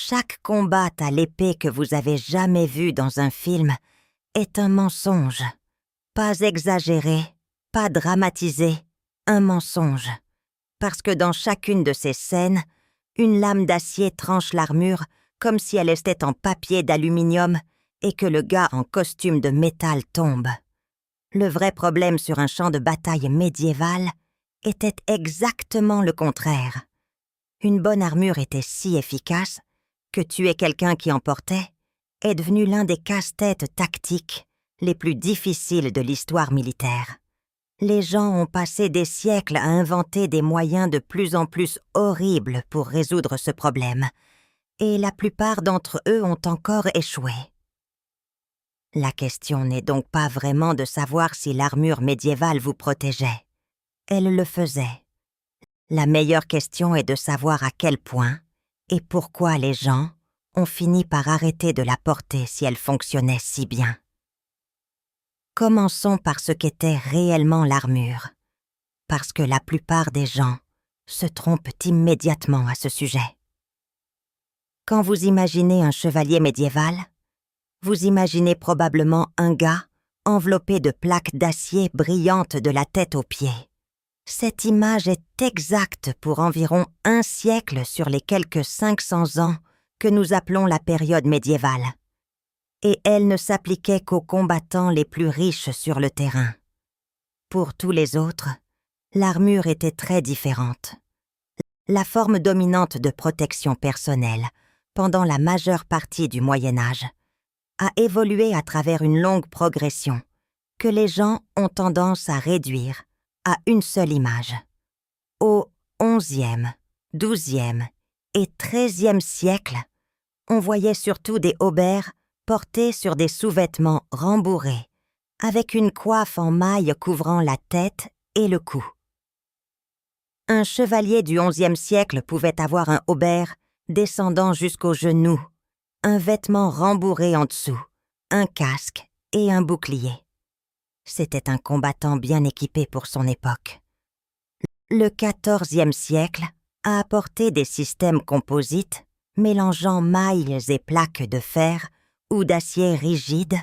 chaque combat à l'épée que vous avez jamais vu dans un film est un mensonge. Pas exagéré, pas dramatisé, un mensonge. Parce que dans chacune de ces scènes, une lame d'acier tranche l'armure comme si elle était en papier d'aluminium et que le gars en costume de métal tombe. Le vrai problème sur un champ de bataille médiéval était exactement le contraire. Une bonne armure était si efficace que tuer quelqu'un qui en portait est devenu l'un des casse-têtes tactiques les plus difficiles de l'histoire militaire. Les gens ont passé des siècles à inventer des moyens de plus en plus horribles pour résoudre ce problème, et la plupart d'entre eux ont encore échoué. La question n'est donc pas vraiment de savoir si l'armure médiévale vous protégeait. Elle le faisait. La meilleure question est de savoir à quel point et pourquoi les gens ont fini par arrêter de la porter si elle fonctionnait si bien. Commençons par ce qu'était réellement l'armure, parce que la plupart des gens se trompent immédiatement à ce sujet. Quand vous imaginez un chevalier médiéval, vous imaginez probablement un gars enveloppé de plaques d'acier brillantes de la tête aux pieds. Cette image est exacte pour environ un siècle sur les quelques 500 ans que nous appelons la période médiévale. Et elle ne s'appliquait qu'aux combattants les plus riches sur le terrain. Pour tous les autres, l'armure était très différente. La forme dominante de protection personnelle, pendant la majeure partie du Moyen Âge, a évolué à travers une longue progression que les gens ont tendance à réduire à une seule image. Au XIe, XIIe et XIIIe siècle, on voyait surtout des haubers portés sur des sous-vêtements rembourrés, avec une coiffe en maille couvrant la tête et le cou. Un chevalier du XIe siècle pouvait avoir un haubert descendant jusqu'aux genoux, un vêtement rembourré en dessous, un casque et un bouclier. C'était un combattant bien équipé pour son époque. Le XIVe siècle a apporté des systèmes composites mélangeant mailles et plaques de fer ou d'acier rigide,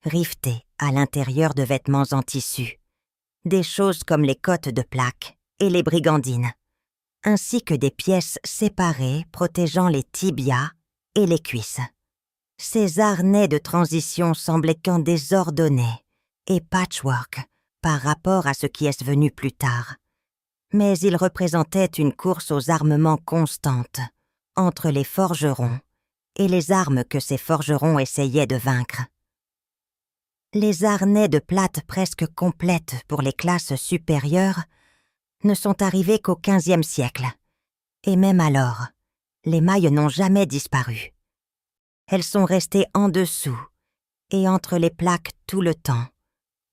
rivetés à l'intérieur de vêtements en tissu, des choses comme les cottes de plaques et les brigandines, ainsi que des pièces séparées protégeant les tibias et les cuisses. Ces harnais de transition semblaient qu'un désordonné et patchwork par rapport à ce qui est venu plus tard, mais ils représentaient une course aux armements constante entre les forgerons et les armes que ces forgerons essayaient de vaincre. Les harnais de plate presque complètes pour les classes supérieures ne sont arrivés qu'au XVe siècle, et même alors, les mailles n'ont jamais disparu. Elles sont restées en dessous et entre les plaques tout le temps,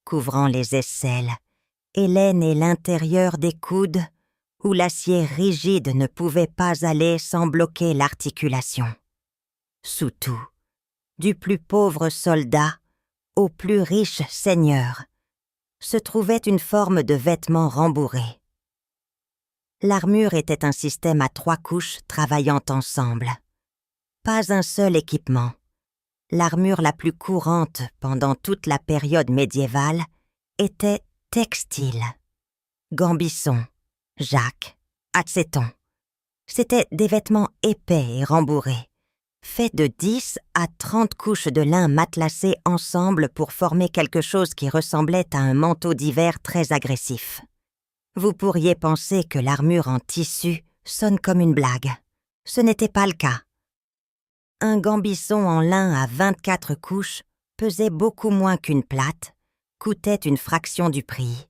couvrant les aisselles et l'aine et l'intérieur des coudes où l'acier rigide ne pouvait pas aller sans bloquer l'articulation. Sous tout, du plus pauvre soldat au plus riche seigneur, se trouvait une forme de vêtement rembourré. L'armure était un système à 3 couches travaillant ensemble. Pas un seul équipement. L'armure la plus courante pendant toute la période médiévale était textile. Gambisson, jaque, acéton. C'étaient des vêtements épais et rembourrés, faits de 10 à 30 couches de lin matelassées ensemble pour former quelque chose qui ressemblait à un manteau d'hiver très agressif. Vous pourriez penser que l'armure en tissu sonne comme une blague. Ce n'était pas le cas. Un gambisson en lin à 24 couches pesait beaucoup moins qu'une plate, coûtait une fraction du prix,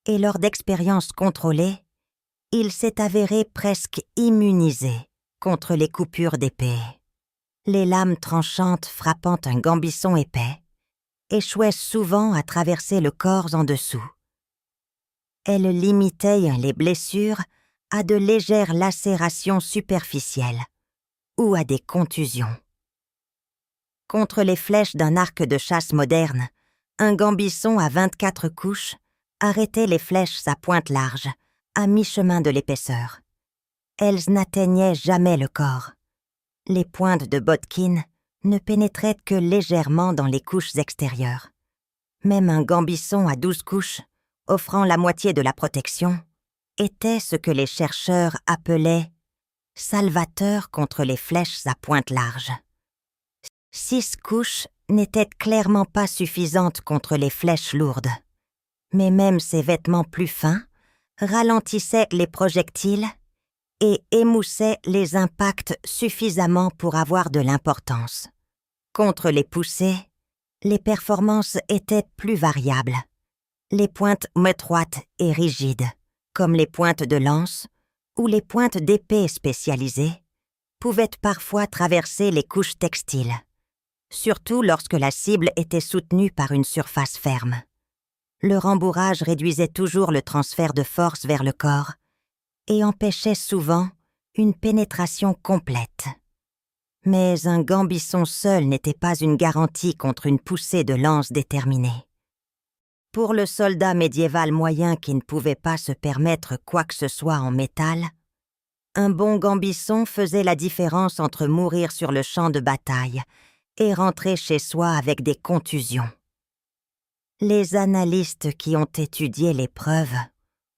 et lors d'expériences contrôlées, il s'est avéré presque immunisé contre les coupures d'épée. Les lames tranchantes frappant un gambisson épais échouaient souvent à traverser le corps en dessous. Elles limitaient les blessures à de légères lacérations superficielles ou à des contusions. Contre les flèches d'un arc de chasse moderne, un gambisson à 24 couches arrêtait les flèches à pointe large, à mi-chemin de l'épaisseur. Elles n'atteignaient jamais le corps. Les pointes de bodkin ne pénétraient que légèrement dans les couches extérieures. Même un gambisson à 12 couches, offrant la moitié de la protection, était ce que les chercheurs appelaient « salvateur contre les flèches à pointe large ». 6 couches n'étaient clairement pas suffisantes contre les flèches lourdes. Mais même ces vêtements plus fins ralentissaient les projectiles et émoussaient les impacts suffisamment pour avoir de l'importance. Contre les poussées, les performances étaient plus variables. Les pointes étroites et rigides, comme les pointes de lance ou les pointes d'épée spécialisées, pouvaient parfois traverser les couches textiles, surtout lorsque la cible était soutenue par une surface ferme. Le rembourrage réduisait toujours le transfert de force vers le corps et empêchait souvent une pénétration complète. Mais un gambisson seul n'était pas une garantie contre une poussée de lance déterminée. Pour le soldat médiéval moyen qui ne pouvait pas se permettre quoi que ce soit en métal, un bon gambisson faisait la différence entre mourir sur le champ de bataille et rentrer chez soi avec des contusions. Les analystes qui ont étudié les preuves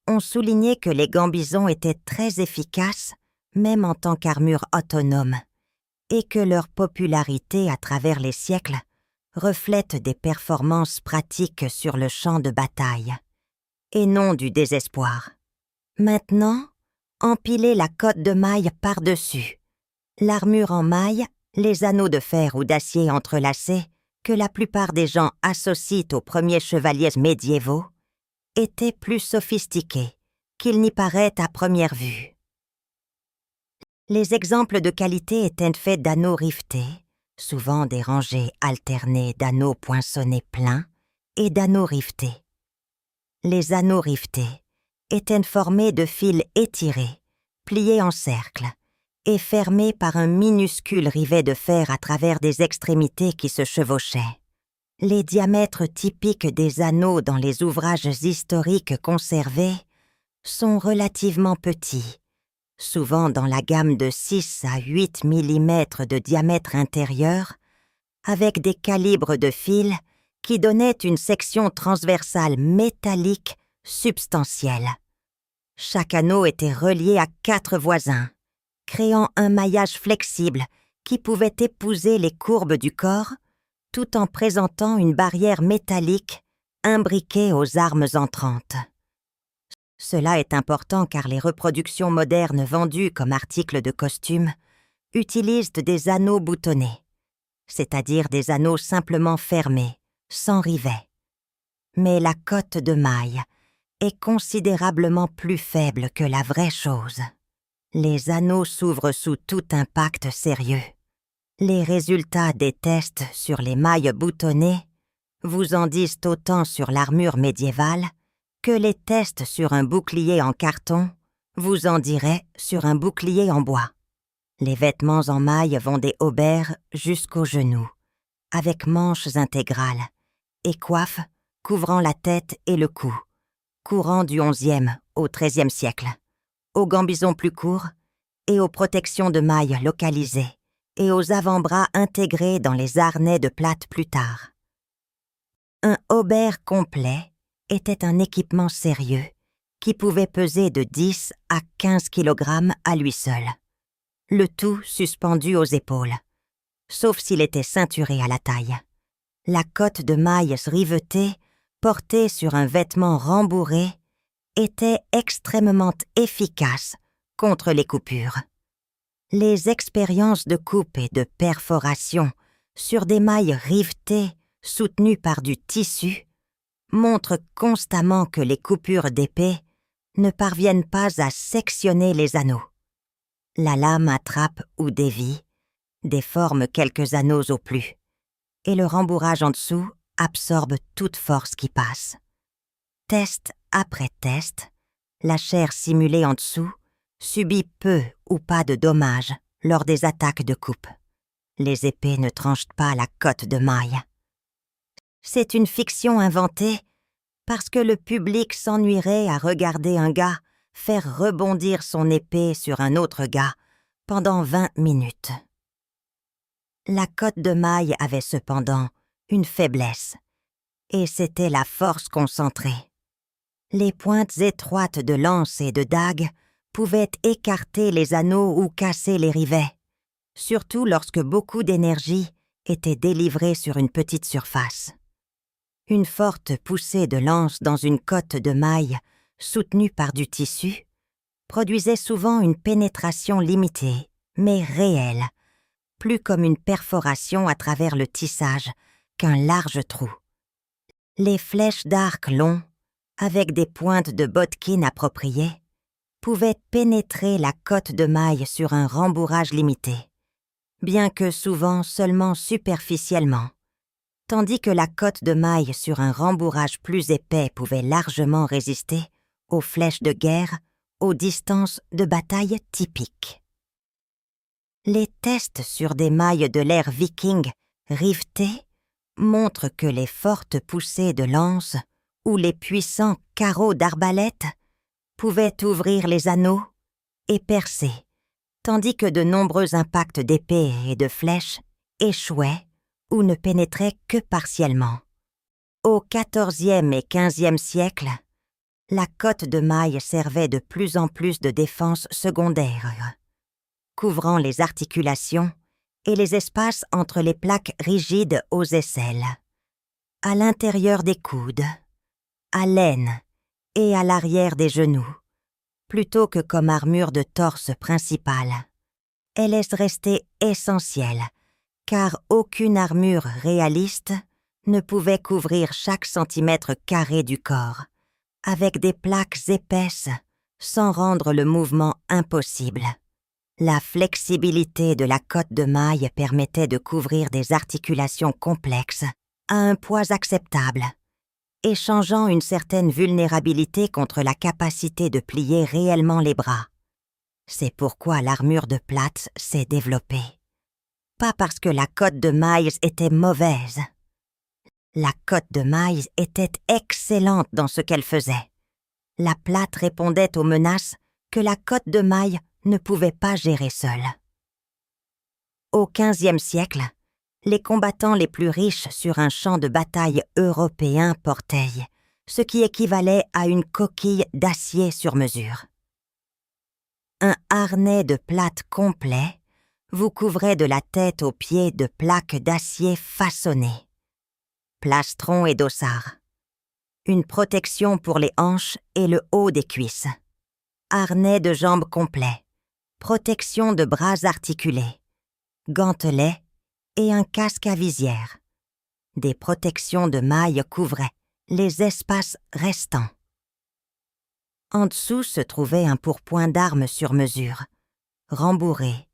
ont souligné que les gambisons étaient très efficaces, même en tant qu'armure autonome, et que leur popularité à travers les siècles reflète des performances pratiques sur le champ de bataille, et non du désespoir. Maintenant, empilez la cotte de maille par-dessus, l'armure en maille, les anneaux de fer ou d'acier entrelacés que la plupart des gens associent aux premiers chevaliers médiévaux, étaient plus sophistiqués qu'il n'y paraît à première vue. Les exemples de qualité étaient faits d'anneaux rivetés, souvent des rangées alternées d'anneaux poinçonnés pleins et d'anneaux rivetés. Les anneaux rivetés étaient formés de fils étirés, pliés en cercle, et fermés par un minuscule rivet de fer à travers des extrémités qui se chevauchaient. Les diamètres typiques des anneaux dans les ouvrages historiques conservés sont relativement petits, souvent dans la gamme de 6 à 8 mm de diamètre intérieur, avec des calibres de fil qui donnaient une section transversale métallique substantielle. Chaque anneau était relié à 4 voisins, créant un maillage flexible qui pouvait épouser les courbes du corps tout en présentant une barrière métallique imbriquée aux armes entrantes. Cela est important car les reproductions modernes vendues comme articles de costume utilisent des anneaux boutonnés, c'est-à-dire des anneaux simplement fermés, sans rivet. Mais la cotte de maille est considérablement plus faible que la vraie chose. Les anneaux s'ouvrent sous tout impact sérieux. Les résultats des tests sur les mailles boutonnées vous en disent autant sur l'armure médiévale que les tests sur un bouclier en carton vous en diraient sur un bouclier en bois. Les vêtements en maille vont des haubers jusqu'aux genoux, avec manches intégrales, et coiffes couvrant la tête et le cou, courant du XIe au XIIIe siècle, aux gambisons plus courts et aux protections de mailles localisées, et aux avant-bras intégrés dans les harnais de plate plus tard. Un haubert complet était un équipement sérieux qui pouvait peser de 10 à 15 kg à lui seul, le tout suspendu aux épaules, sauf s'il était ceinturé à la taille. La cotte de mailles rivetée, portée sur un vêtement rembourré, était extrêmement efficace contre les coupures. Les expériences de coupe et de perforation sur des mailles rivetées soutenues par du tissu montrent constamment que les coupures d'épée ne parviennent pas à sectionner les anneaux. La lame attrape ou dévie, déforme quelques anneaux au plus, et le rembourrage en dessous absorbe toute force qui passe. Test après test, la chair simulée en dessous subit peu ou pas de dommages lors des attaques de coupe. Les épées ne tranchent pas la cotte de maille. C'est une fiction inventée parce que le public s'ennuierait à regarder un gars faire rebondir son épée sur un autre gars pendant 20 minutes. La cotte de maille avait cependant une faiblesse, et c'était la force concentrée. Les pointes étroites de lance et de dague pouvaient écarter les anneaux ou casser les rivets, surtout lorsque beaucoup d'énergie était délivrée sur une petite surface. Une forte poussée de lance dans une cotte de maille soutenue par du tissu produisait souvent une pénétration limitée, mais réelle, plus comme une perforation à travers le tissage qu'un large trou. Les flèches d'arc longs, avec des pointes de bodkin appropriées, pouvaient pénétrer la cotte de maille sur un rembourrage limité, bien que souvent seulement superficiellement, tandis que la cotte de maille sur un rembourrage plus épais pouvait largement résister aux flèches de guerre aux distances de bataille typiques. Les tests sur des mailles de l'ère viking rivetées montrent que les fortes poussées de lance ou les puissants carreaux d'arbalète pouvaient ouvrir les anneaux et percer, tandis que de nombreux impacts d'épée et de flèches échouaient ou ne pénétraient que partiellement. Au XIVe et XVe siècle, la cotte de maille servait de plus en plus de défense secondaire, couvrant les articulations et les espaces entre les plaques rigides aux aisselles, à l'intérieur des coudes, à l'aine et à l'arrière des genoux, plutôt que comme armure de torse principale. Elle est restée essentielle, car aucune armure réaliste ne pouvait couvrir chaque centimètre carré du corps, avec des plaques épaisses, sans rendre le mouvement impossible. La flexibilité de la cotte de maille permettait de couvrir des articulations complexes à un poids acceptable, échangeant une certaine vulnérabilité contre la capacité de plier réellement les bras. C'est pourquoi l'armure de Platz s'est développée. Pas parce que la cotte de maille était mauvaise. La cotte de maille était excellente dans ce qu'elle faisait. La plate répondait aux menaces que la cotte de maille ne pouvait pas gérer seule. Au XVe siècle, les combattants les plus riches sur un champ de bataille européen portaient, ce qui équivalait à une coquille d'acier sur mesure. Un harnais de plate complet vous couvrait de la tête aux pieds de plaques d'acier façonnées. Plastron et dossard. Une protection pour les hanches et le haut des cuisses. Harnais de jambes complet. Protection de bras articulés. Gantelets et un casque à visière. Des protections de mailles couvraient les espaces restants. En dessous se trouvait un pourpoint d'armes sur mesure, rembourré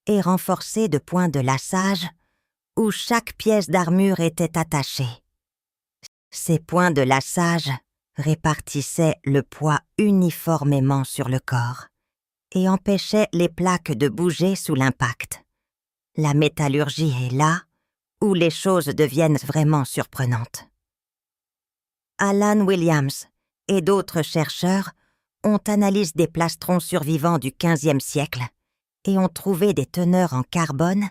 et renforcé de points de lassage où chaque pièce d'armure était attachée. Ces points de lassage répartissaient le poids uniformément sur le corps et empêchaient les plaques de bouger sous l'impact. La métallurgie est là où les choses deviennent vraiment surprenantes. Alan Williams et d'autres chercheurs ont analysé des plastrons survivants du XVe siècle et ont trouvé des teneurs en carbone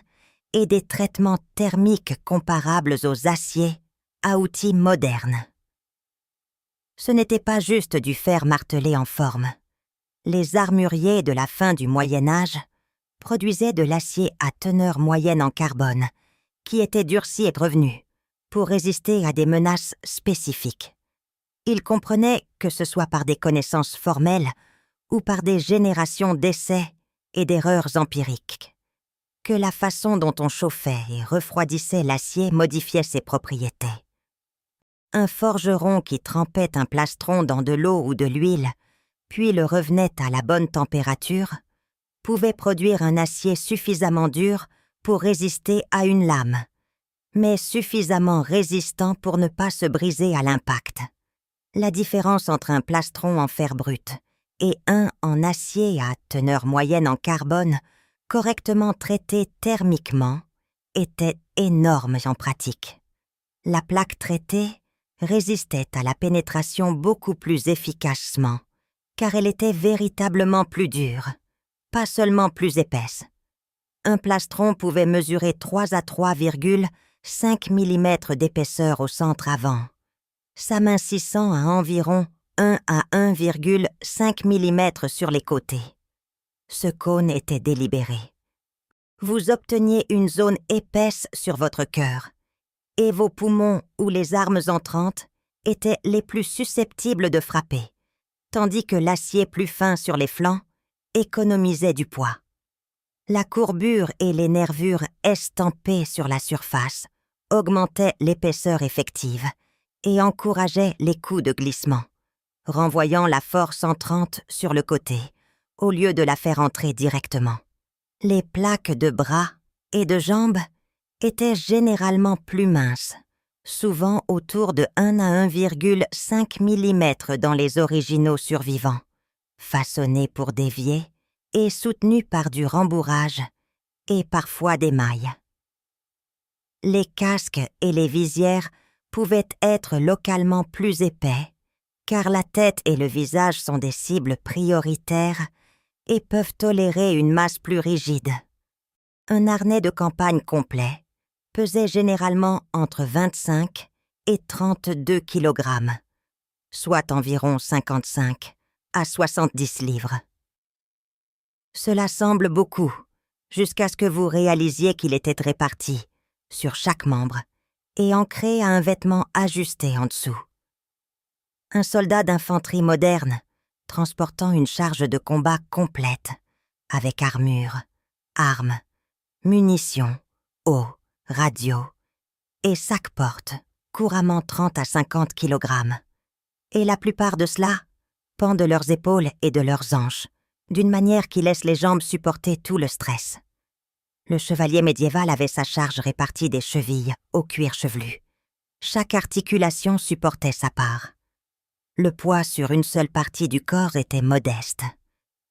et des traitements thermiques comparables aux aciers à outils modernes. Ce n'était pas juste du fer martelé en forme. Les armuriers de la fin du Moyen Âge produisaient de l'acier à teneur moyenne en carbone, qui était durci et revenu, pour résister à des menaces spécifiques. Ils comprenaient, que ce soit par des connaissances formelles ou par des générations d'essais et d'erreurs empiriques, que la façon dont on chauffait et refroidissait l'acier modifiait ses propriétés. Un forgeron qui trempait un plastron dans de l'eau ou de l'huile, puis le revenait à la bonne température, pouvait produire un acier suffisamment dur pour résister à une lame, mais suffisamment résistant pour ne pas se briser à l'impact. La différence entre un plastron en fer brut et un en acier à teneur moyenne en carbone, correctement traité thermiquement, était énorme en pratique. La plaque traitée résistait à la pénétration beaucoup plus efficacement, car elle était véritablement plus dure, pas seulement plus épaisse. un plastron pouvait mesurer 3 à 3,5 mm d'épaisseur au centre avant, s'amincissant à environ 1 à 1,5 mm sur les côtés. Ce cône était délibéré. Vous obteniez une zone épaisse sur votre cœur, et vos poumons ou les armes entrantes étaient les plus susceptibles de frapper, tandis que l'acier plus fin sur les flancs économisait du poids. La courbure et les nervures estampées sur la surface augmentaient l'épaisseur effective et encourageaient les coups de glissement, renvoyant la force entrante sur le côté, au lieu de la faire entrer directement. Les plaques de bras et de jambes étaient généralement plus minces, souvent autour de 1 à 1,5 mm dans les originaux survivants, façonnés pour dévier et soutenus par du rembourrage et parfois des mailles. Les casques et les visières pouvaient être localement plus épais, car la tête et le visage sont des cibles prioritaires et peuvent tolérer une masse plus rigide. Un harnais de campagne complet pesait généralement entre 25 et 32 kg, soit environ 55 à 70 livres. Cela semble beaucoup, jusqu'à ce que vous réalisiez qu'il était réparti, sur chaque membre, et ancré à un vêtement ajusté en dessous. Un soldat d'infanterie moderne, transportant une charge de combat complète, avec armure, armes, munitions, eau, radio, et sac-porte, couramment 30 à 50 kg. Et la plupart de cela pend de leurs épaules et de leurs hanches, d'une manière qui laisse les jambes supporter tout le stress. Le chevalier médiéval avait sa charge répartie des chevilles au cuir chevelu. Chaque articulation supportait sa part. Le poids sur une seule partie du corps était modeste.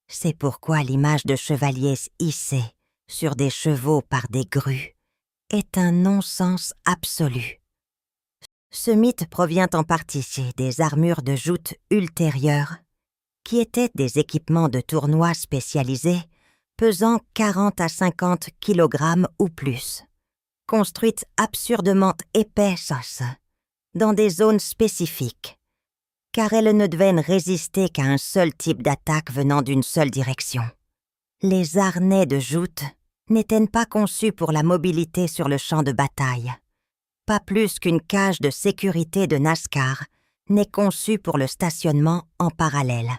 C'est pourquoi l'image de chevaliers hissés sur des chevaux par des grues est un non-sens absolu. Ce mythe provient en partie des armures de joutes ultérieures, qui étaient des équipements de tournoi spécialisés pesant 40 à 50 kg ou plus, construites absurdement épaisses dans des zones spécifiques, car elles ne devaient résister qu'à un seul type d'attaque venant d'une seule direction. Les harnais de joute n'étaient pas conçus pour la mobilité sur le champ de bataille, pas plus qu'une cage de sécurité de NASCAR n'est conçue pour le stationnement en parallèle.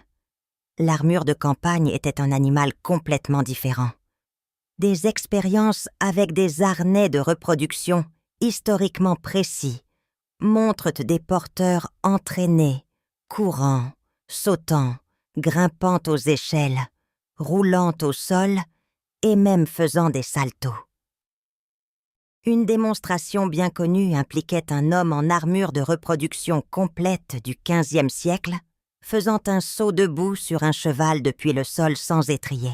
L'armure de campagne était un animal complètement différent. Des expériences avec des harnais de reproduction historiquement précis montrent des porteurs entraînés, courant, sautant, grimpant aux échelles, roulant au sol et même faisant des saltos. Une démonstration bien connue impliquait un homme en armure de reproduction complète du XVe siècle, faisant un saut debout sur un cheval depuis le sol sans étrier.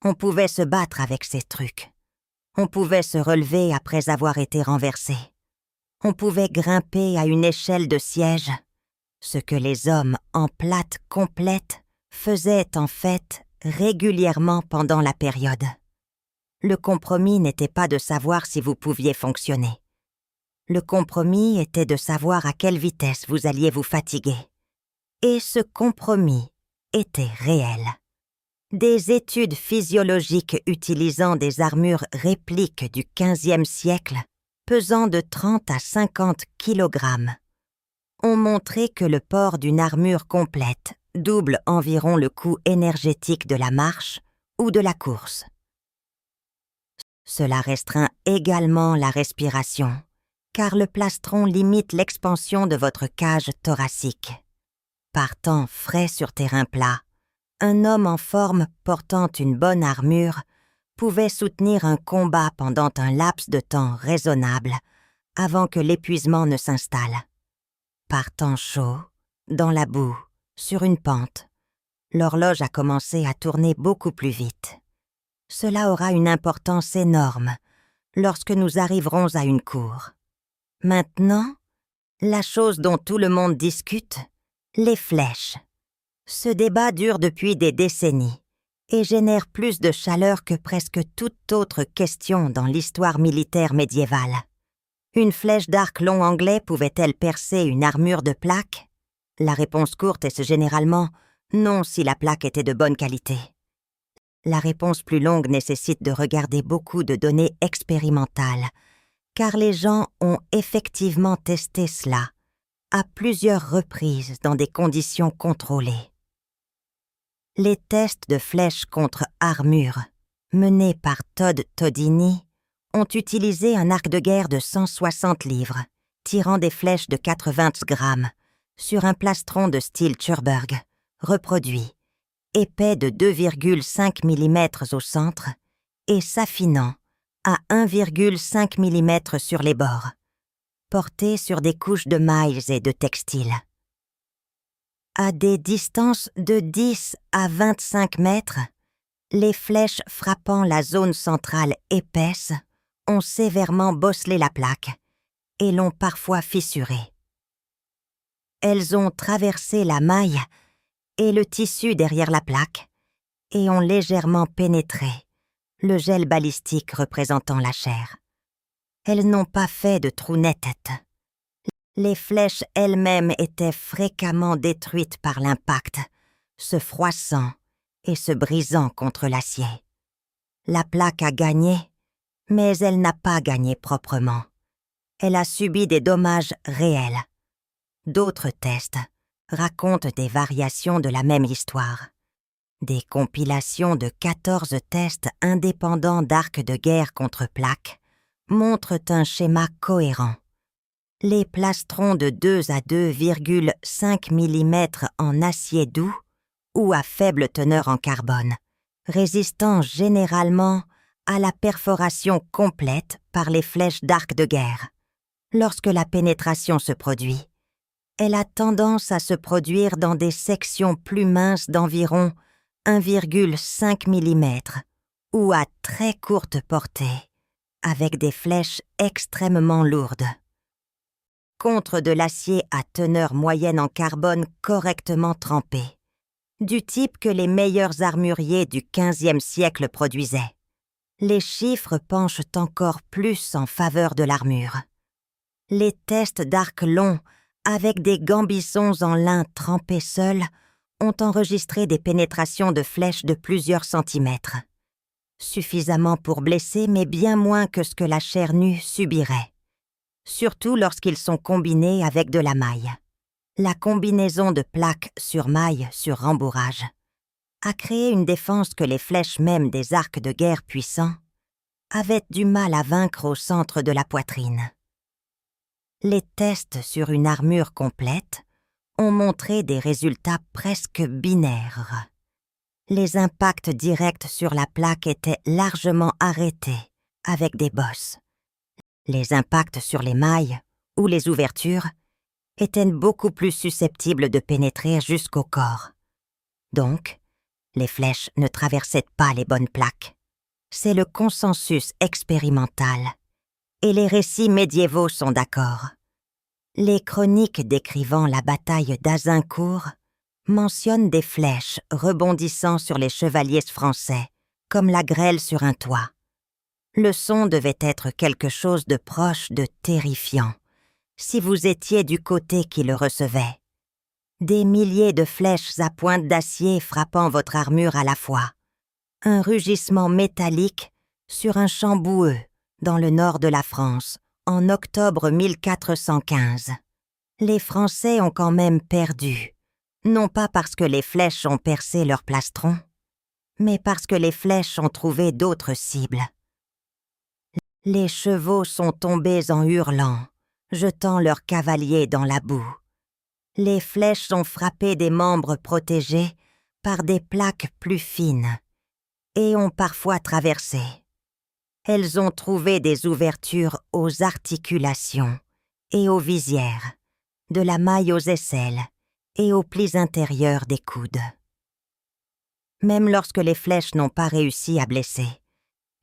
On pouvait se battre avec ces trucs. On pouvait se relever après avoir été renversé. On pouvait grimper à une échelle de siège, ce que les hommes en plate complète faisaient en fait régulièrement pendant la période. Le compromis n'était pas de savoir si vous pouviez fonctionner. Le compromis était de savoir à quelle vitesse vous alliez vous fatiguer. Et ce compromis était réel. Des études physiologiques utilisant des armures répliques du XVe siècle, pesant de 30 à 50 kg, ont montré que le port d'une armure complète double environ le coût énergétique de la marche ou de la course. Cela restreint également la respiration, car le plastron limite l'expansion de votre cage thoracique. Partant frais sur terrain plat, un homme en forme portant une bonne armure pouvait soutenir un combat pendant un laps de temps raisonnable avant que l'épuisement ne s'installe. Partant chaud, dans la boue, sur une pente, l'horloge a commencé à tourner beaucoup plus vite. Cela aura une importance énorme lorsque nous arriverons à une cour. Maintenant, la chose dont tout le monde discute, les flèches. Ce débat dure depuis des décennies, et génère plus de chaleur que presque toute autre question dans l'histoire militaire médiévale. Une flèche d'arc long anglais pouvait-elle percer une armure de plaque? La réponse courte est généralement non si la plaque était de bonne qualité. La réponse plus longue nécessite de regarder beaucoup de données expérimentales, car les gens ont effectivement testé cela à plusieurs reprises dans des conditions contrôlées. Les tests de flèches contre armure, menés par Todd Todini, ont utilisé un arc de guerre de 160 livres, tirant des flèches de 80 grammes, sur un plastron de style Turburg, reproduit, épais de 2,5 mm au centre et s'affinant à 1,5 mm sur les bords, porté sur des couches de mailles et de textiles. À des distances de 10 à 25 mètres, les flèches frappant la zone centrale épaisse ont sévèrement bosselé la plaque et l'ont parfois fissurée. Elles ont traversé la maille et le tissu derrière la plaque et ont légèrement pénétré le gel balistique représentant la chair. Elles n'ont pas fait de trou net. Les flèches elles-mêmes étaient fréquemment détruites par l'impact, se froissant et se brisant contre l'acier. La plaque a gagné, mais elle n'a pas gagné proprement. Elle a subi des dommages réels. D'autres tests racontent des variations de la même histoire. Des compilations de 14 tests indépendants d'arcs de guerre contre plaques montrent un schéma cohérent. Les plastrons de 2 à 2,5 mm en acier doux ou à faible teneur en carbone, résistant généralement à la perforation complète par les flèches d'arc de guerre. Lorsque la pénétration se produit, elle a tendance à se produire dans des sections plus minces d'environ 1,5 mm ou à très courte portée, avec des flèches extrêmement lourdes. Contre de l'acier à teneur moyenne en carbone correctement trempé, du type que les meilleurs armuriers du XVe siècle produisaient. Les chiffres penchent encore plus en faveur de l'armure. Les tests d'arcs longs avec des gambissons en lin trempés seuls ont enregistré des pénétrations de flèches de plusieurs centimètres. Suffisamment pour blesser, mais bien moins que ce que la chair nue subirait. Surtout lorsqu'ils sont combinés avec de la maille. La combinaison de plaques sur maille sur rembourrage a créé une défense que les flèches même des arcs de guerre puissants avaient du mal à vaincre au centre de la poitrine. Les tests sur une armure complète ont montré des résultats presque binaires. Les impacts directs sur la plaque étaient largement arrêtés avec des bosses. Les impacts sur les mailles ou les ouvertures étaient beaucoup plus susceptibles de pénétrer jusqu'au corps. Donc, les flèches ne traversaient pas les bonnes plaques. C'est le consensus expérimental, et les récits médiévaux sont d'accord. Les chroniques décrivant la bataille d'Azincourt mentionnent des flèches rebondissant sur les chevaliers français, comme la grêle sur un toit. Le son devait être quelque chose de proche de terrifiant, si vous étiez du côté qui le recevait. Des milliers de flèches à pointe d'acier frappant votre armure à la fois. Un rugissement métallique sur un champ boueux dans le nord de la France, en octobre 1415. Les Français ont quand même perdu, non pas parce que les flèches ont percé leur plastron, mais parce que les flèches ont trouvé d'autres cibles. Les chevaux sont tombés en hurlant, jetant leurs cavaliers dans la boue. Les flèches ont frappé des membres protégés par des plaques plus fines et ont parfois traversé. Elles ont trouvé des ouvertures aux articulations et aux visières, de la maille aux aisselles et aux plis intérieurs des coudes. Même lorsque les flèches n'ont pas réussi à blesser,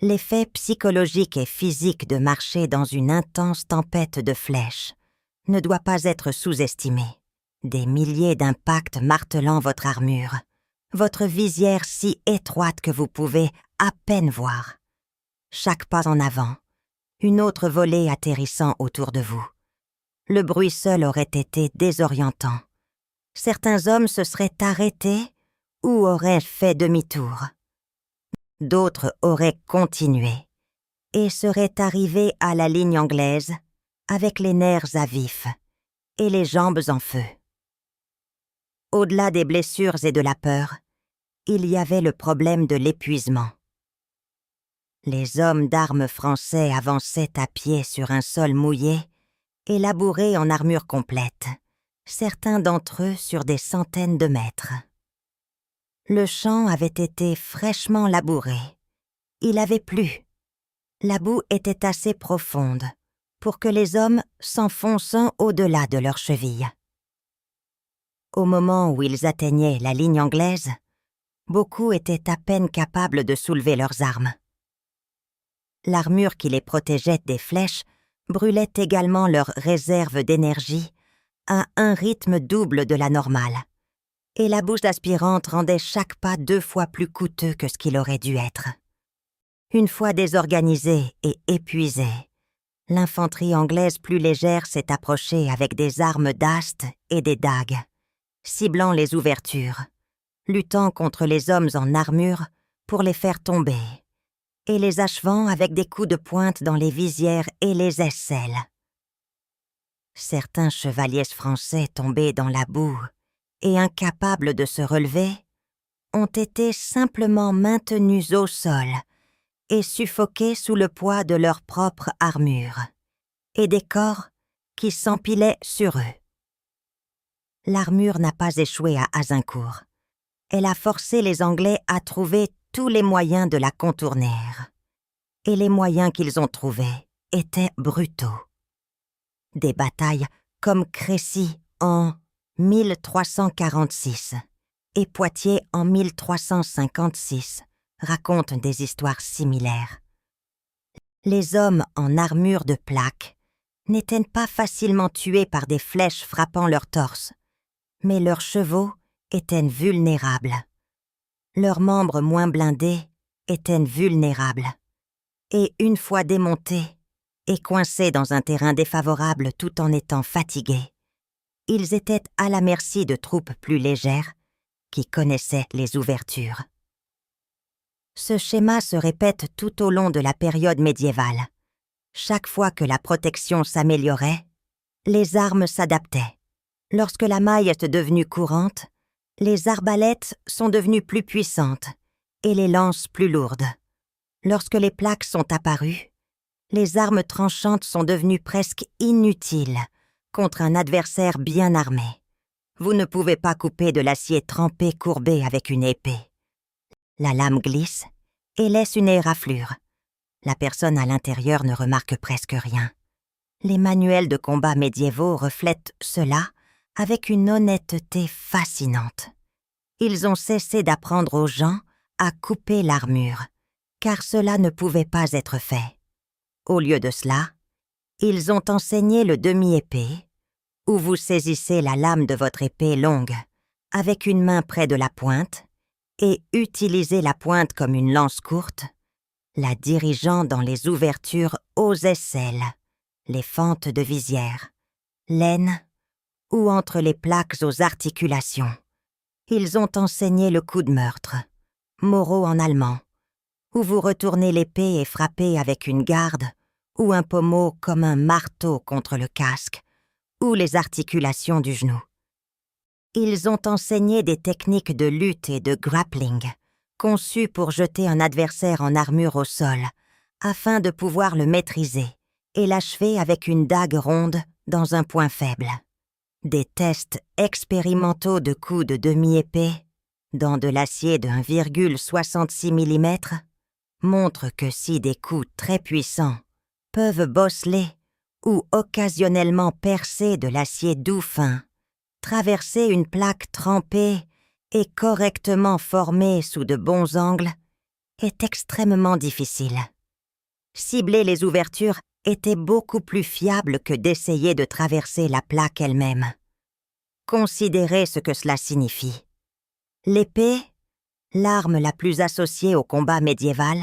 l'effet psychologique et physique de marcher dans une intense tempête de flèches ne doit pas être sous-estimé. Des milliers d'impacts martelant votre armure votre visière si étroite que vous pouvez à peine voir. Chaque pas en avant, une autre volée atterrissant autour de vous. Le bruit seul aurait été désorientant. Certains hommes se seraient arrêtés ou auraient fait demi-tour. D'autres auraient continué et seraient arrivés à la ligne anglaise avec les nerfs à vif et les jambes en feu. Au-delà des blessures et de la peur, il y avait le problème de l'épuisement. Les hommes d'armes français avançaient à pied sur un sol mouillé et labourés en armure complète, certains d'entre eux sur des centaines de mètres. Le champ avait été fraîchement labouré. Il avait plu. La boue était assez profonde pour que les hommes s'enfoncent au-delà de leurs chevilles. Au moment où ils atteignaient la ligne anglaise, beaucoup étaient à peine capables de soulever leurs armes. L'armure qui les protégeait des flèches brûlait également leur réserve d'énergie à un rythme double de la normale, et la bouse aspirante rendait chaque pas 2 fois plus coûteux que ce qu'il aurait dû être. Une fois désorganisée et épuisée, l'infanterie anglaise plus légère s'est approchée avec des armes d'ast et des dagues, ciblant les ouvertures, luttant contre les hommes en armure pour les faire tomber, et les achevant avec des coups de pointe dans les visières et les aisselles. Certains chevaliers français tombés dans la boue et incapables de se relever ont été simplement maintenus au sol et suffoqués sous le poids de leur propre armure et des corps qui s'empilaient sur eux. L'armure n'a pas échoué à Azincourt. Elle a forcé les Anglais à trouver tous les moyens de la contourner. Et les moyens qu'ils ont trouvés étaient brutaux. Des batailles comme Crécy en 1346 et Poitiers en 1356 racontent des histoires similaires. Les hommes en armure de plaque n'étaient pas facilement tués par des flèches frappant leur torse, mais leurs chevaux étaient vulnérables. Leurs membres moins blindés étaient vulnérables. Et une fois démontés et coincés dans un terrain défavorable tout en étant fatigués, ils étaient à la merci de troupes plus légères qui connaissaient les ouvertures. Ce schéma se répète tout au long de la période médiévale. Chaque fois que la protection s'améliorait, les armes s'adaptaient. Lorsque la maille est devenue courante, les arbalètes sont devenues plus puissantes et les lances plus lourdes. Lorsque les plaques sont apparues, les armes tranchantes sont devenues presque inutiles contre un adversaire bien armé. Vous ne pouvez pas couper de l'acier trempé courbé avec une épée. La lame glisse et laisse une éraflure. La personne à l'intérieur ne remarque presque rien. Les manuels de combat médiévaux reflètent cela avec une honnêteté fascinante. Ils ont cessé d'apprendre aux gens à couper l'armure, car cela ne pouvait pas être fait. Au lieu de cela, ils ont enseigné le demi-épée, où vous saisissez la lame de votre épée longue avec une main près de la pointe et utilisez la pointe comme une lance courte, la dirigeant dans les ouvertures aux aisselles, les fentes de visière, l'aine ou entre les plaques aux articulations. Ils ont enseigné le coup de meurtre, Moro en allemand, où vous retournez l'épée et frappez avec une garde ou un pommeau comme un marteau contre le casque ou les articulations du genou. Ils ont enseigné des techniques de lutte et de grappling, conçues pour jeter un adversaire en armure au sol, afin de pouvoir le maîtriser et l'achever avec une dague ronde dans un point faible. Des tests expérimentaux de coups de demi-épée, dans de l'acier de 1,66 mm, montrent que si des coups très puissants peuvent bosseler ou occasionnellement percer de l'acier doux fin, traverser une plaque trempée et correctement formée sous de bons angles est extrêmement difficile. Cibler les ouvertures était beaucoup plus fiable que d'essayer de traverser la plaque elle-même. Considérez ce que cela signifie. L'épée l'arme la plus associée au combat médiéval,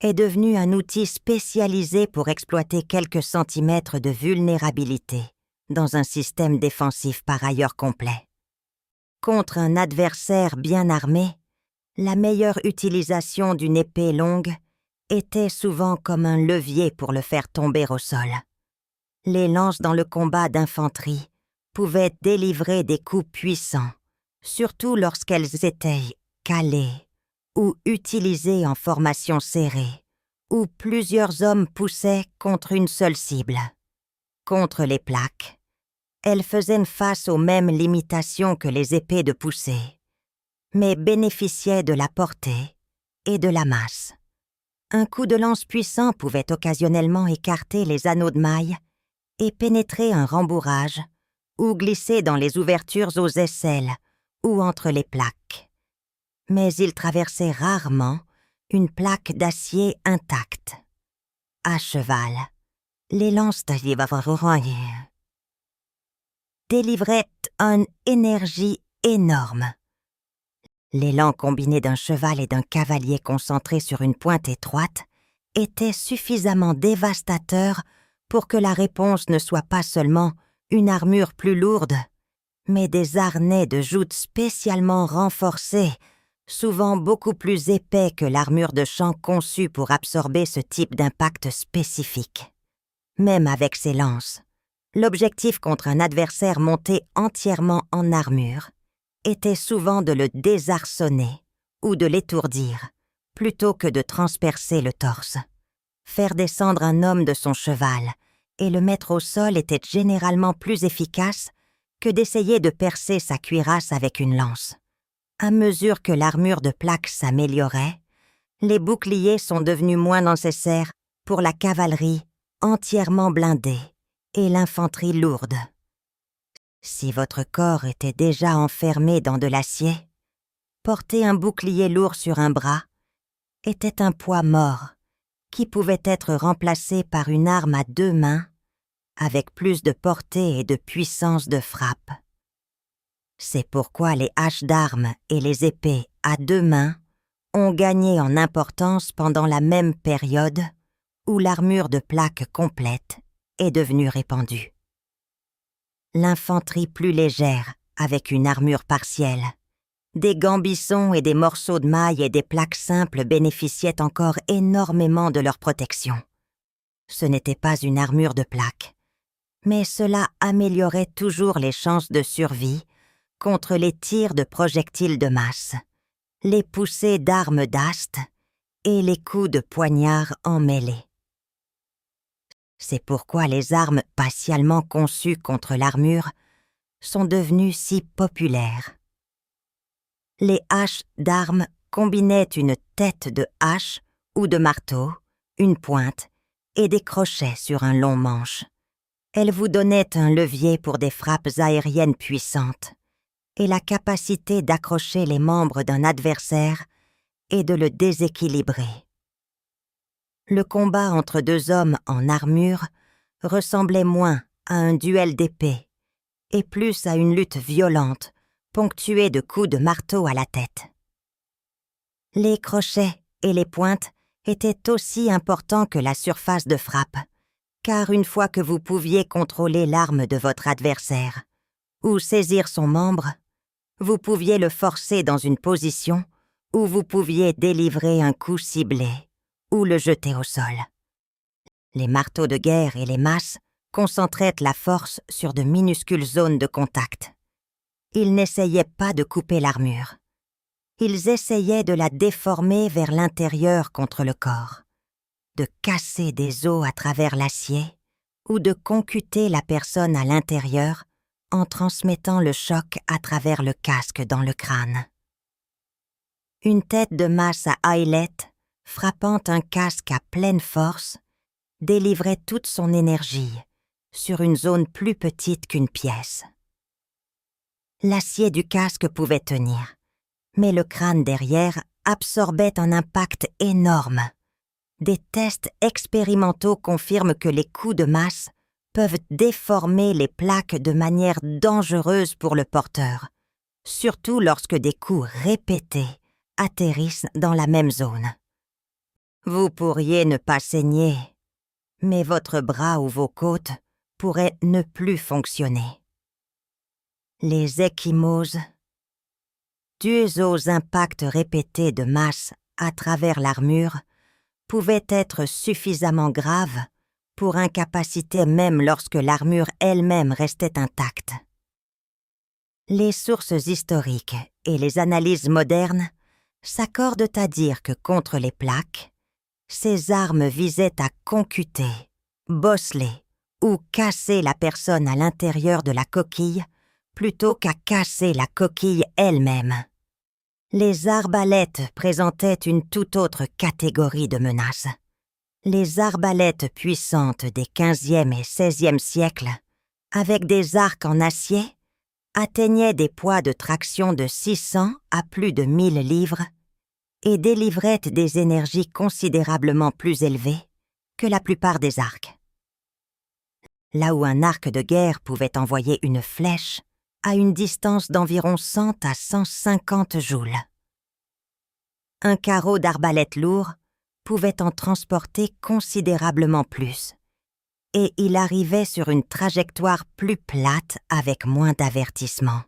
est devenue un outil spécialisé pour exploiter quelques centimètres de vulnérabilité dans un système défensif par ailleurs complet. Contre un adversaire bien armé, la meilleure utilisation d'une épée longue était souvent comme un levier pour le faire tomber au sol. Les lances dans le combat d'infanterie pouvaient délivrer des coups puissants, surtout lorsqu'elles étaient calées ou utilisées en formation serrée, où plusieurs hommes poussaient contre une seule cible. Contre les plaques, elles faisaient face aux mêmes limitations que les épées de poussée, mais bénéficiaient de la portée et de la masse. Un coup de lance puissant pouvait occasionnellement écarter les anneaux de maille et pénétrer un rembourrage ou glisser dans les ouvertures aux aisselles ou entre les plaques. Mais il traversait rarement une plaque d'acier intacte. À cheval, les lances délivraient une énergie énorme. L'élan combiné d'un cheval et d'un cavalier concentré sur une pointe étroite était suffisamment dévastateur pour que la réponse ne soit pas seulement une armure plus lourde, mais des harnais de joutes spécialement renforcés, souvent beaucoup plus épais que l'armure de champ conçue pour absorber ce type d'impact spécifique. Même avec ces lances, l'objectif contre un adversaire monté entièrement en armure était souvent de le désarçonner ou de l'étourdir, plutôt que de transpercer le torse. Faire descendre un homme de son cheval et le mettre au sol était généralement plus efficace que d'essayer de percer sa cuirasse avec une lance. À mesure que l'armure de plaque s'améliorait, les boucliers sont devenus moins nécessaires pour la cavalerie entièrement blindée et l'infanterie lourde. Si votre corps était déjà enfermé dans de l'acier, porter un bouclier lourd sur un bras était un poids mort qui pouvait être remplacé par une arme à 2 mains avec plus de portée et de puissance de frappe. C'est pourquoi les haches d'armes et les épées à 2 mains ont gagné en importance pendant la même période où l'armure de plaque complète est devenue répandue. L'infanterie plus légère, avec une armure partielle, des gambissons et des morceaux de maille et des plaques simples bénéficiaient encore énormément de leur protection. Ce n'était pas une armure de plaque, mais cela améliorait toujours les chances de survie contre les tirs de projectiles de masse, les poussées d'armes d'ast et les coups de poignard emmêlés. C'est pourquoi les armes spatialement conçues contre l'armure sont devenues si populaires. Les haches d'armes combinaient une tête de hache ou de marteau, une pointe et des crochets sur un long manche. Elles vous donnaient un levier pour des frappes aériennes puissantes et la capacité d'accrocher les membres d'un adversaire et de le déséquilibrer. Le combat entre 2 hommes en armure ressemblait moins à un duel d'épée et plus à une lutte violente, ponctuée de coups de marteau à la tête. Les crochets et les pointes étaient aussi importants que la surface de frappe, car une fois que vous pouviez contrôler l'arme de votre adversaire ou saisir son membre, vous pouviez le forcer dans une position où vous pouviez délivrer un coup ciblé ou le jeter au sol. Les marteaux de guerre et les masses concentraient la force sur de minuscules zones de contact. Ils n'essayaient pas de couper l'armure. Ils essayaient de la déformer vers l'intérieur contre le corps, de casser des os à travers l'acier ou de concuter la personne à l'intérieur en transmettant le choc à travers le casque dans le crâne. Une tête de masse à ailettes frappant un casque à pleine force, délivrait toute son énergie sur une zone plus petite qu'une pièce. L'acier du casque pouvait tenir, mais le crâne derrière absorbait un impact énorme. Des tests expérimentaux confirment que les coups de masse peuvent déformer les plaques de manière dangereuse pour le porteur, surtout lorsque des coups répétés atterrissent dans la même zone. Vous pourriez ne pas saigner, mais votre bras ou vos côtes pourraient ne plus fonctionner. Les ecchymoses, dues aux impacts répétés de masse à travers l'armure, pouvaient être suffisamment graves pour incapaciter même lorsque l'armure elle-même restait intacte. Les sources historiques et les analyses modernes s'accordent à dire que contre les plaques, ces armes visaient à concuter, bosseler ou casser la personne à l'intérieur de la coquille plutôt qu'à casser la coquille elle-même. Les arbalètes présentaient une toute autre catégorie de menaces. Les arbalètes puissantes des XVe et XVIe siècles, avec des arcs en acier, atteignaient des poids de traction de 600 à plus de 1000 livres et délivraient des énergies considérablement plus élevées que la plupart des arcs. Là où un arc de guerre pouvait envoyer une flèche à une distance d'environ 100 à 150 joules. Un carreau d'arbalète lourd pouvait en transporter considérablement plus, et il arrivait sur une trajectoire plus plate avec moins d'avertissement.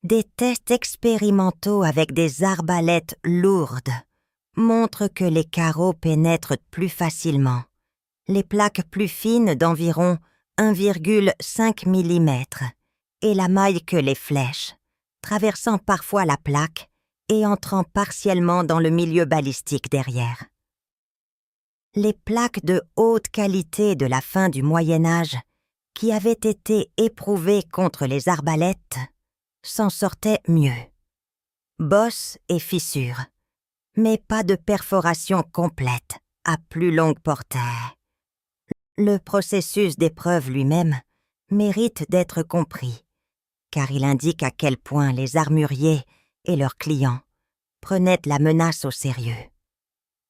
Des tests expérimentaux avec des arbalètes lourdes montrent que les carreaux pénètrent plus facilement, les plaques plus fines d'environ 1,5 mm et la maille que les flèches, traversant parfois la plaque et entrant partiellement dans le milieu balistique derrière. Les plaques de haute qualité de la fin du Moyen Âge, qui avaient été éprouvées contre les arbalètes, s'en sortaient mieux. Bosses et fissures, mais pas de perforation complète à plus longue portée. Le processus d'épreuve lui-même mérite d'être compris, car il indique à quel point les armuriers et leurs clients prenaient la menace au sérieux.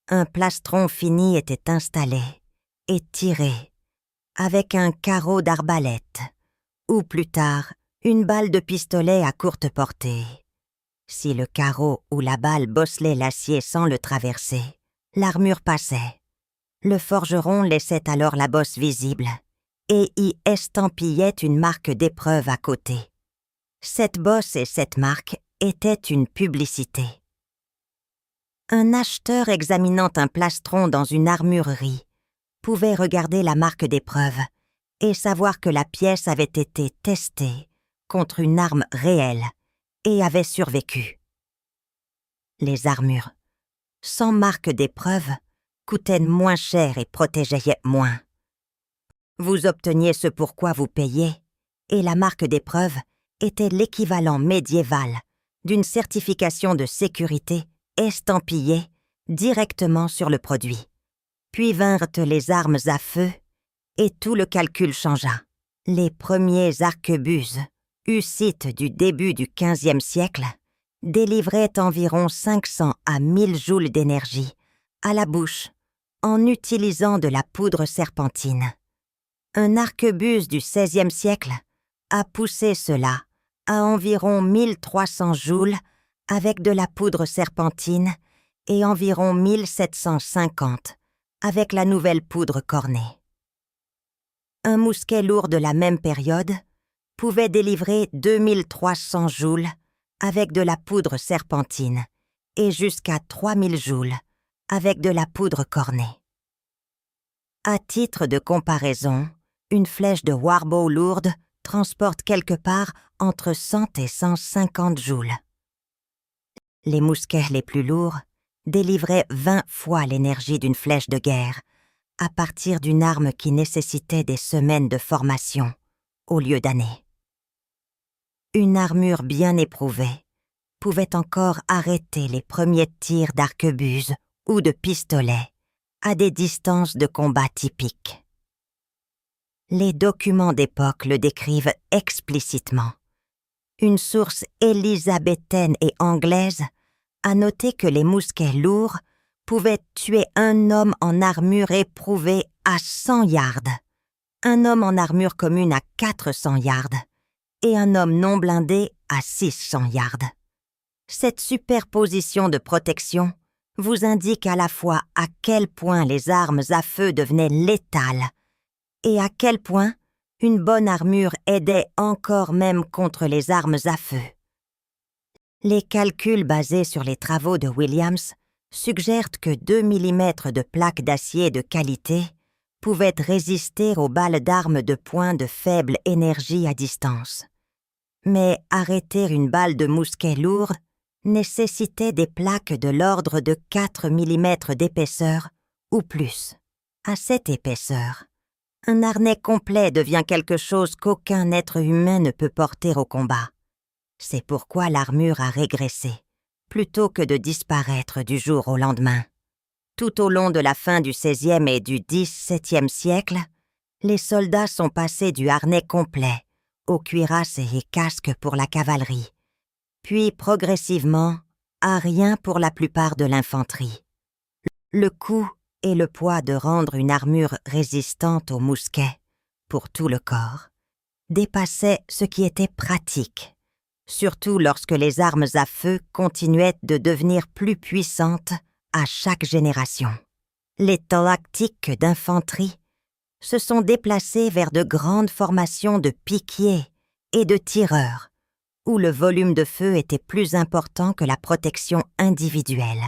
Un plastron fini était installé et tiré avec un carreau d'arbalète, ou plus tard, une balle de pistolet à courte portée. Si le carreau ou la balle bosselait l'acier sans le traverser, l'armure passait. Le forgeron laissait alors la bosse visible et y estampillait une marque d'épreuve à côté. Cette bosse et cette marque étaient une publicité. Un acheteur examinant un plastron dans une armurerie pouvait regarder la marque d'épreuve et savoir que la pièce avait été testée contre une arme réelle et avait survécu. Les armures, sans marque d'épreuve, coûtaient moins cher et protégeaient moins. Vous obteniez ce pour quoi vous payiez, et la marque d'épreuve était l'équivalent médiéval d'une certification de sécurité estampillée directement sur le produit. Puis vinrent les armes à feu, et tout le calcul changea. Les premiers arquebuses, hussites du début du XVe siècle, délivraient environ 500 à 1000 joules d'énergie à la bouche en utilisant de la poudre serpentine. Un arquebuse du XVIe siècle a poussé cela à environ 1300 joules avec de la poudre serpentine et environ 1750 avec la nouvelle poudre cornée. Un mousquet lourd de la même période pouvait délivrer 2300 joules avec de la poudre serpentine et jusqu'à 3000 joules avec de la poudre cornée. À titre de comparaison, une flèche de Warbow lourde transporte quelque part entre 100 et 150 joules. Les mousquets les plus lourds délivraient 20 fois l'énergie d'une flèche de guerre à partir d'une arme qui nécessitait des semaines de formation au lieu d'années. Une armure bien éprouvée pouvait encore arrêter les premiers tirs d'arquebuse ou de pistolet à des distances de combat typiques. Les documents d'époque le décrivent explicitement. Une source élisabéthaine et anglaise a noté que les mousquets lourds pouvaient tuer un homme en armure éprouvée à 100 yards, un homme en armure commune à 400 yards et un homme non blindé à 600 yards. Cette superposition de protection vous indique à la fois à quel point les armes à feu devenaient létales et à quel point une bonne armure aidait encore même contre les armes à feu. Les calculs basés sur les travaux de Williams suggèrent que 2 mm de plaques d'acier de qualité pouvaient résister aux balles d'armes de poing de faible énergie à distance. Mais arrêter une balle de mousquet lourde nécessitait des plaques de l'ordre de 4 mm d'épaisseur ou plus. À cette épaisseur, un harnais complet devient quelque chose qu'aucun être humain ne peut porter au combat. C'est pourquoi l'armure a régressé, plutôt que de disparaître du jour au lendemain. Tout au long de la fin du XVIe et du XVIIe siècle, les soldats sont passés du harnais complet aux cuirasses et casques pour la cavalerie, puis progressivement à rien pour la plupart de l'infanterie. Le coût et le poids de rendre une armure résistante aux mousquets, pour tout le corps, dépassaient ce qui était pratique, surtout lorsque les armes à feu continuaient de devenir plus puissantes à chaque génération. Les tactiques d'infanterie se sont déplacées vers de grandes formations de piquiers et de tireurs, où le volume de feu était plus important que la protection individuelle.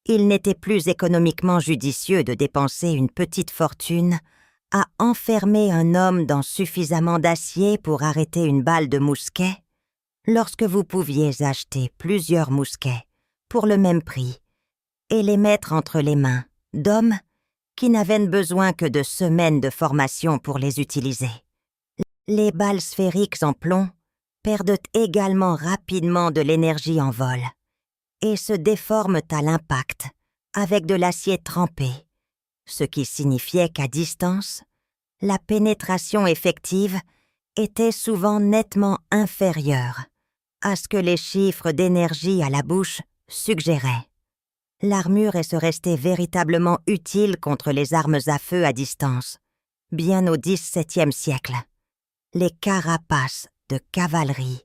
Il n'était plus économiquement judicieux de dépenser une petite fortune à enfermer un homme dans suffisamment d'acier pour arrêter une balle de mousquet, lorsque vous pouviez acheter plusieurs mousquets pour le même prix et les mettre entre les mains d'hommes qui n'avaient besoin que de semaines de formation pour les utiliser. Les balles sphériques en plomb perdent également rapidement de l'énergie en vol et se déforment à l'impact avec de l'acier trempé, ce qui signifiait qu'à distance, la pénétration effective était souvent nettement inférieure à ce que les chiffres d'énergie à la bouche suggéraient. L'armure est restée véritablement utile contre les armes à feu à distance, bien au XVIIe siècle. Les carapaces de cavalerie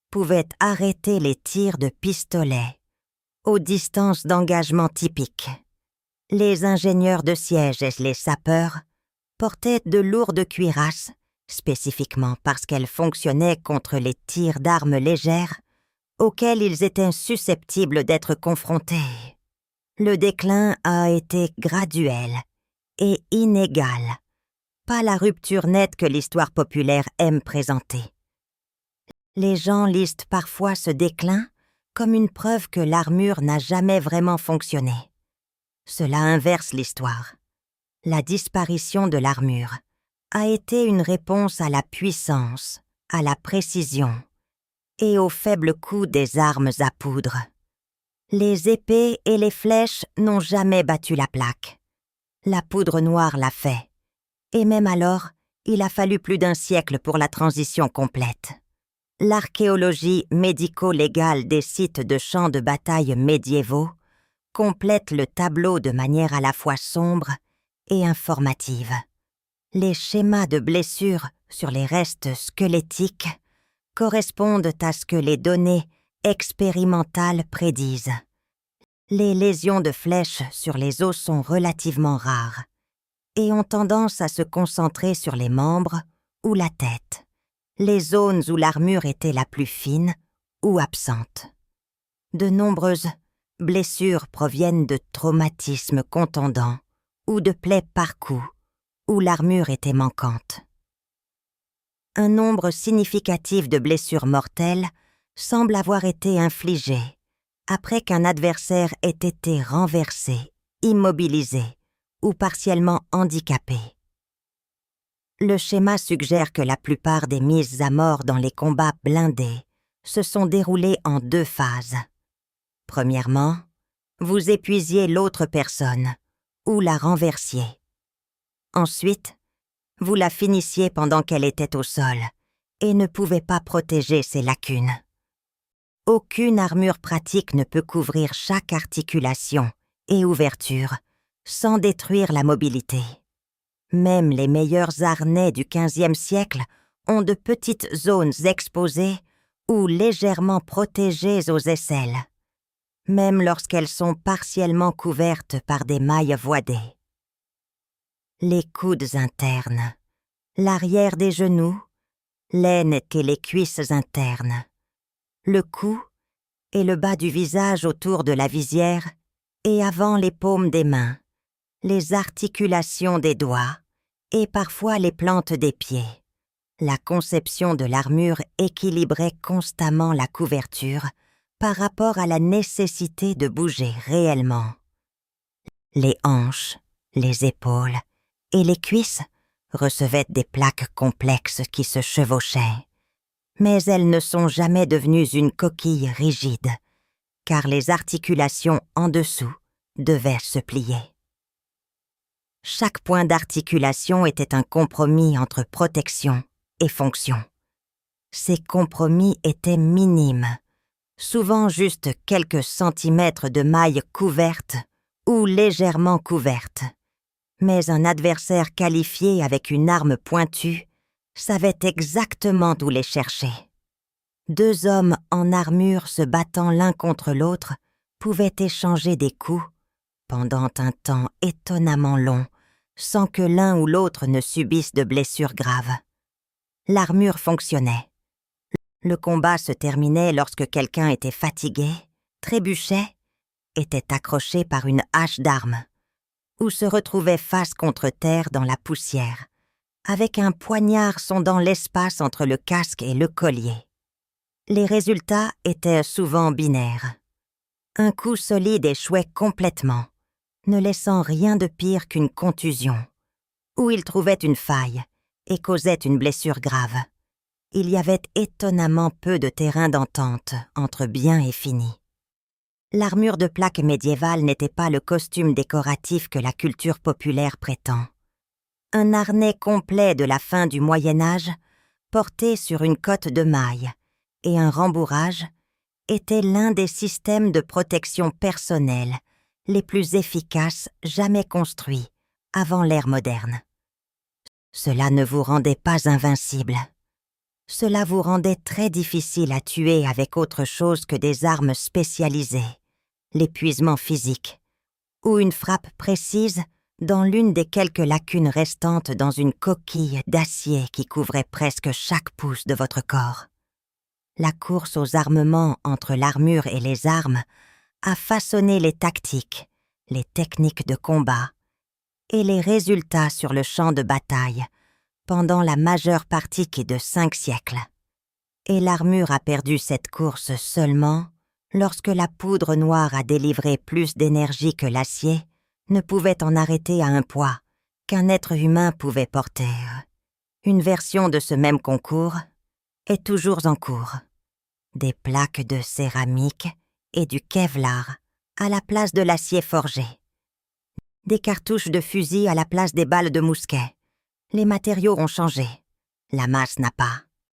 pouvaient arrêter les tirs de pistolet aux distances d'engagement typiques. Les ingénieurs de siège et les sapeurs portaient de lourdes cuirasses, spécifiquement parce qu'elles fonctionnaient contre les tirs d'armes légères auxquels ils étaient susceptibles d'être confrontés. Le déclin a été graduel et inégal, pas la rupture nette que l'histoire populaire aime présenter. Les gens lisent parfois ce déclin comme une preuve que l'armure n'a jamais vraiment fonctionné. Cela inverse l'histoire. La disparition de l'armure a été une réponse à la puissance, à la précision et au faible coût des armes à poudre. Les épées et les flèches n'ont jamais battu la plaque. La poudre noire l'a fait. Et même alors, il a fallu plus d'un siècle pour la transition complète. L'archéologie médico-légale des sites de champs de bataille médiévaux complète le tableau de manière à la fois sombre et informative. Les schémas de blessures sur les restes squelettiques correspondent à ce que les données expérimentales prédisent. Les lésions de flèches sur les os sont relativement rares et ont tendance à se concentrer sur les membres ou la tête, les zones où l'armure était la plus fine ou absente. De nombreuses blessures proviennent de traumatismes contondants ou de plaies par coup où l'armure était manquante. Un nombre significatif de blessures mortelles semble avoir été infligé après qu'un adversaire ait été renversé, immobilisé ou partiellement handicapé. Le schéma suggère que la plupart des mises à mort dans les combats blindés se sont déroulées en 2 phases. Premièrement, vous épuisiez l'autre personne ou la renversiez. Ensuite, vous la finissiez pendant qu'elle était au sol et ne pouvait pas protéger ses lacunes. Aucune armure pratique ne peut couvrir chaque articulation et ouverture sans détruire la mobilité. Même les meilleurs harnais du XVe siècle ont de petites zones exposées ou légèrement protégées aux aisselles, même lorsqu'elles sont partiellement couvertes par des mailles voidées. Les coudes internes, l'arrière des genoux, l'aine et les cuisses internes, le cou et le bas du visage autour de la visière et avant les paumes des mains, les articulations des doigts et parfois les plantes des pieds. La conception de l'armure équilibrait constamment la couverture par rapport à la nécessité de bouger réellement. Les hanches, les épaules et les cuisses recevaient des plaques complexes qui se chevauchaient, mais elles ne sont jamais devenues une coquille rigide, car les articulations en dessous devaient se plier. Chaque point d'articulation était un compromis entre protection et fonction. Ces compromis étaient minimes, souvent juste quelques centimètres de mailles couvertes ou légèrement couvertes. Mais un adversaire qualifié avec une arme pointue savait exactement où les chercher. 2 hommes en armure se battant l'un contre l'autre pouvaient échanger des coups pendant un temps étonnamment long, sans que l'un ou l'autre ne subisse de blessures graves. L'armure fonctionnait. Le combat se terminait lorsque quelqu'un était fatigué, trébuchait, était accroché par une hache d'arme, ou se retrouvait face contre terre dans la poussière, avec un poignard sondant l'espace entre le casque et le collier. Les résultats étaient souvent binaires. Un coup solide échouait complètement, ne laissant rien de pire qu'une contusion, ou il trouvait une faille et causait une blessure grave. Il y avait étonnamment peu de terrain d'entente entre bien et fini. L'armure de plaque médiévale n'était pas le costume décoratif que la culture populaire prétend. Un harnais complet de la fin du Moyen Âge, porté sur une cotte de mailles, et un rembourrage, était l'un des systèmes de protection personnelle les plus efficaces jamais construits avant l'ère moderne. Cela ne vous rendait pas invincible. Cela vous rendait très difficile à tuer avec autre chose que des armes spécialisées, l'épuisement physique, ou une frappe précise dans l'une des quelques lacunes restantes dans une coquille d'acier qui couvrait presque chaque pouce de votre corps. La course aux armements entre l'armure et les armes a façonné les tactiques, les techniques de combat et les résultats sur le champ de bataille pendant la majeure partie qui est de 5 siècles. Et l'armure a perdu cette course seulement lorsque la poudre noire a délivré plus d'énergie que l'acier ne pouvait en arrêter à un poids qu'un être humain pouvait porter. Une version de ce même concours est toujours en cours. Des plaques de céramique et du Kevlar à la place de l'acier forgé. Des cartouches de fusil à la place des balles de mousquet. Les matériaux ont changé. La masse n'a pas.